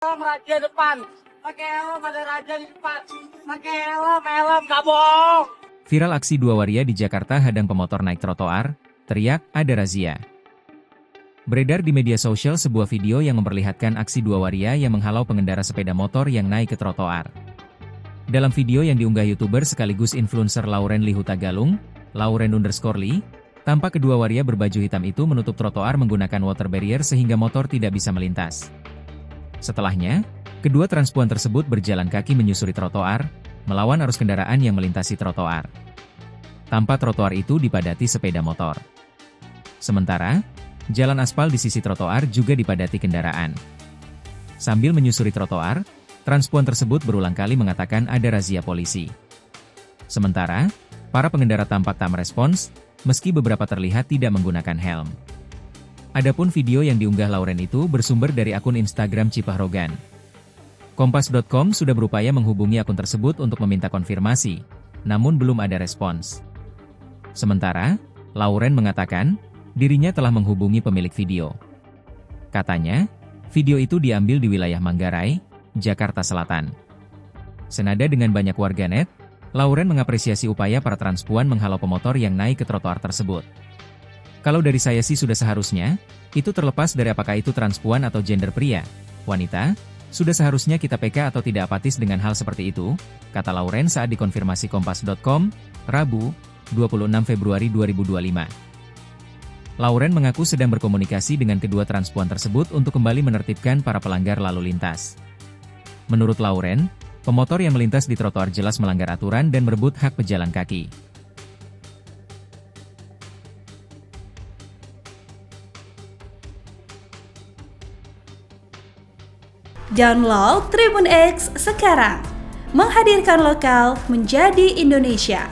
Raja depan, pakai helm, ada raja di depan, pakai helm, gak bohong. Viral aksi dua waria di Jakarta hadang pemotor naik trotoar, teriak, ada razia. Beredar di media sosial sebuah video yang memperlihatkan aksi dua waria yang menghalau pengendara sepeda motor yang naik ke trotoar. Dalam video yang diunggah YouTuber sekaligus influencer Lauren Lihuta Galung, Lauren_Lee, tampak kedua waria berbaju hitam itu menutup trotoar menggunakan water barrier sehingga motor tidak bisa melintas. Setelahnya, kedua transpuan tersebut berjalan kaki menyusuri trotoar, melawan arus kendaraan yang melintasi trotoar. Tanpa trotoar itu dipadati sepeda motor. Sementara, jalan aspal di sisi trotoar juga dipadati kendaraan. Sambil menyusuri trotoar, transpuan tersebut berulang kali mengatakan ada razia polisi. Sementara, para pengendara tampak tak merespons, meski beberapa terlihat tidak menggunakan helm. Adapun video yang diunggah Lauren itu bersumber dari akun Instagram Cipahrogan. Kompas.com sudah berupaya menghubungi akun tersebut untuk meminta konfirmasi, namun belum ada respons. Sementara, Lauren mengatakan, dirinya telah menghubungi pemilik video. Katanya, video itu diambil di wilayah Manggarai, Jakarta Selatan. Senada dengan banyak warganet, Lauren mengapresiasi upaya para transpuan menghalau pemotor yang naik ke trotoar tersebut. Kalau dari saya sih sudah seharusnya, itu terlepas dari apakah itu transpuan atau gender pria, wanita, sudah seharusnya kita PK atau tidak apatis dengan hal seperti itu, kata Lauren saat dikonfirmasi Kompas.com, Rabu, 26 Februari 2025. Lauren mengaku sedang berkomunikasi dengan kedua transpuan tersebut untuk kembali menertibkan para pelanggar lalu lintas. Menurut Lauren, pemotor yang melintas di trotoar jelas melanggar aturan dan merebut hak pejalan kaki. Download Tribun X sekarang, menghadirkan lokal menjadi Indonesia.